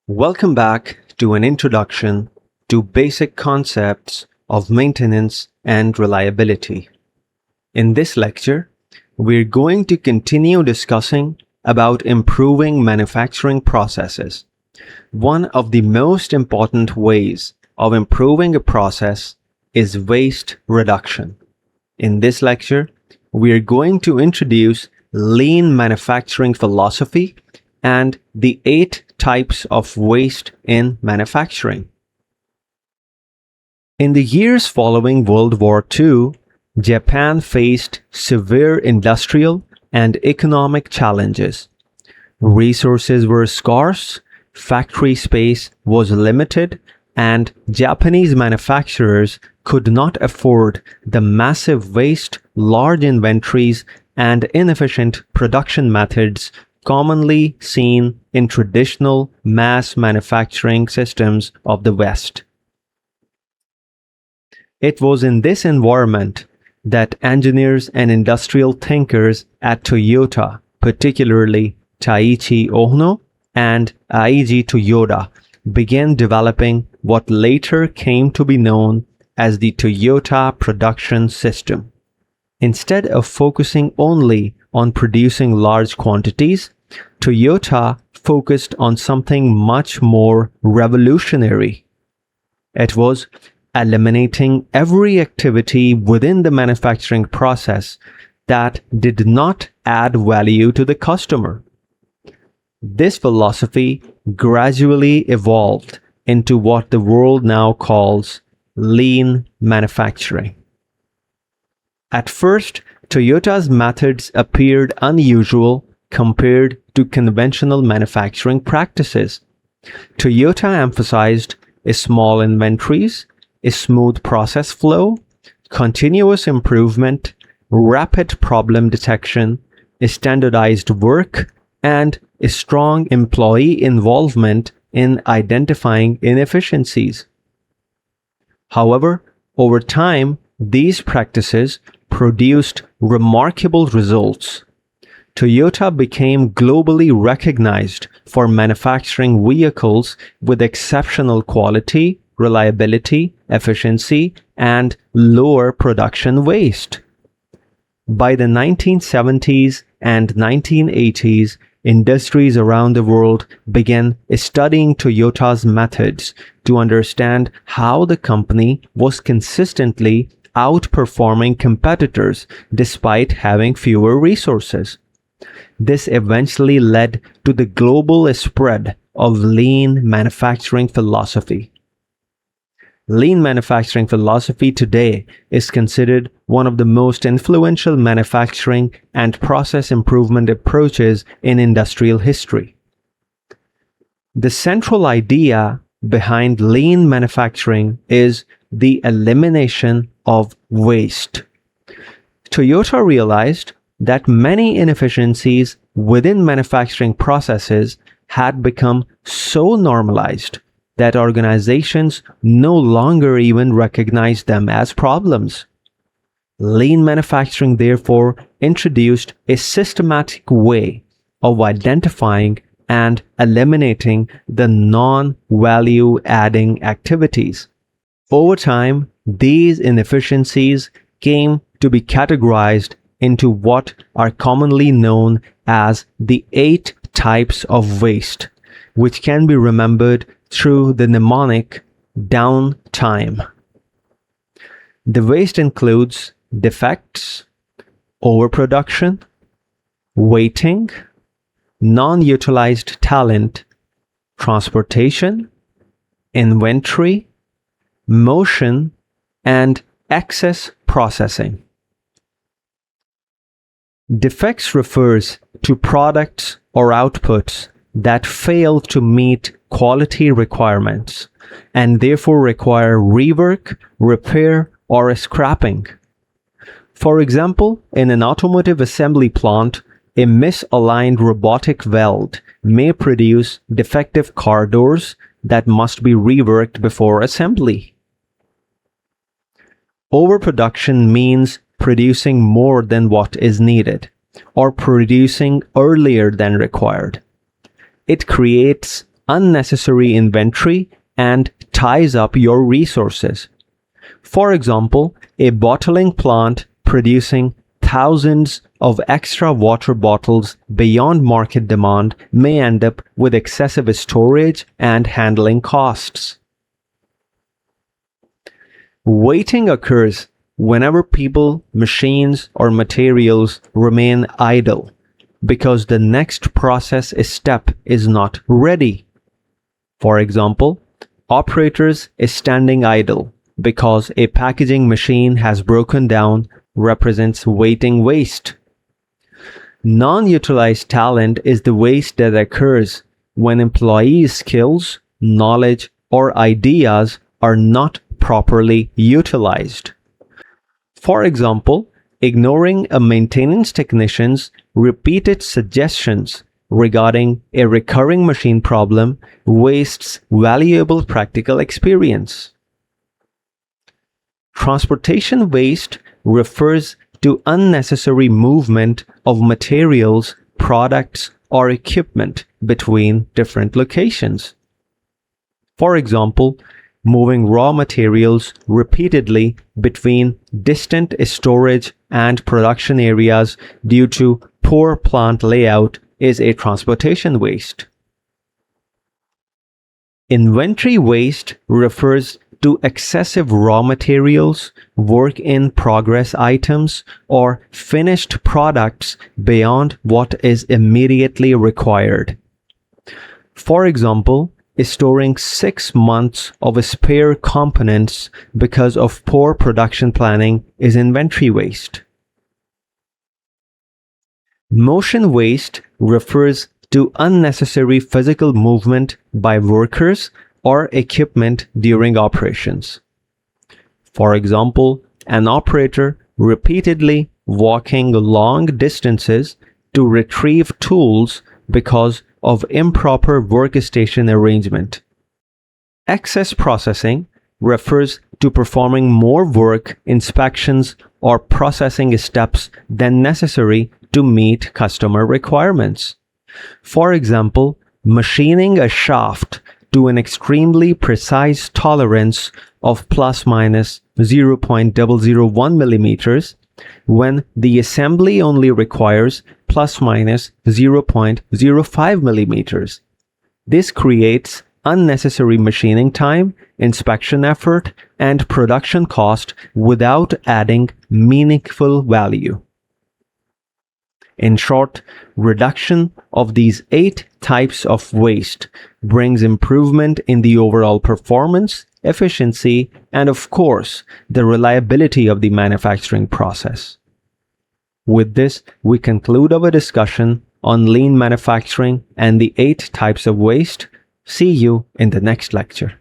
Welcome back to an introduction to basic concepts of maintenance and reliability. In this lecture, we're going to continue discussing about improving manufacturing processes. One of the most important ways of improving a process is waste reduction. In this lecture, we're going to introduce lean manufacturing philosophy and the 8 types of waste in manufacturing. In the years following World War II, Japan faced severe industrial and economic challenges. Resources were scarce, factory space was limited, and Japanese manufacturers could not afford the massive waste, large inventories, and inefficient production methods commonly seen in traditional mass manufacturing systems of the West. It was in this environment that engineers and industrial thinkers at Toyota, particularly Taiichi Ohno and Eiji Toyoda, began developing what later came to be known as the Toyota production system. Instead of focusing only on producing large quantities, Toyota focused on something much more revolutionary. It was eliminating every activity within the manufacturing process that did not add value to the customer. This philosophy gradually evolved into what the world now calls lean manufacturing. At first, Toyota's methods appeared unusual compared to conventional manufacturing practices. Toyota emphasized small inventories, a smooth process flow, continuous improvement, rapid problem detection, standardized work, and a strong employee involvement in identifying inefficiencies. However, over time, these practices produced remarkable results. Toyota became globally recognized for manufacturing vehicles with exceptional quality, reliability, efficiency, and lower production waste. By the 1970s and 1980s, industries around the world began studying Toyota's methods to understand how the company was consistently outperforming competitors despite having fewer resources. This eventually led to the global spread of lean manufacturing philosophy. Lean manufacturing philosophy today is considered one of the most influential manufacturing and process improvement approaches in industrial history. The central idea behind lean manufacturing is the elimination of waste. Toyota realized that many inefficiencies within manufacturing processes had become so normalized that organizations no longer even recognize them as problems. Lean manufacturing therefore introduced a systematic way of identifying and eliminating the non-value adding activities. Over time, these inefficiencies came to be categorized into what are commonly known as the 8 types of waste, which can be remembered through the mnemonic DOWNTIME. The waste includes defects, overproduction, waiting, non-utilized talent, transportation, inventory, motion, and excess processing. Defects refers to products or outputs that fail to meet quality requirements and therefore require rework, repair, or scrapping. For example, in an automotive assembly plant, a misaligned robotic weld may produce defective car doors that must be reworked before assembly. Overproduction means producing more than what is needed, or producing earlier than required. It creates unnecessary inventory and ties up your resources. For example, a bottling plant producing thousands of extra water bottles beyond market demand may end up with excessive storage and handling costs. Waiting occurs whenever people, machines, or materials remain idle because the next process step is not ready. For example, operators is standing idle because a packaging machine has broken down represents waiting waste. Non-utilized talent is the waste that occurs when employees' skills, knowledge, or ideas are not properly utilized. For example, ignoring a maintenance technician's repeated suggestions regarding a recurring machine problem wastes valuable practical experience. Transportation waste refers to unnecessary movement of materials, products, or equipment between different locations. For example, moving raw materials repeatedly between distant storage and production areas due to poor plant layout is a transportation waste. Inventory waste refers to excessive raw materials, work in progress items, or finished products beyond what is immediately required. For example, storing 6 months of spare components because of poor production planning is inventory waste. Motion waste refers to unnecessary physical movement by workers or equipment during operations. For example, an operator repeatedly walking long distances to retrieve tools because of improper workstation arrangement. Excess processing refers to performing more work, inspections, or processing steps than necessary to meet customer requirements. For example, machining a shaft to an extremely precise tolerance of plus minus 0.001 millimeters when the assembly only requires plus minus 0.05 millimeters. This creates unnecessary machining time, inspection effort, and production cost without adding meaningful value. In short, reduction of these 8 types of waste brings improvement in the overall performance, efficiency, and of course, the reliability of the manufacturing process. With this, we conclude our discussion on lean manufacturing and the 8 types of waste. See you in the next lecture.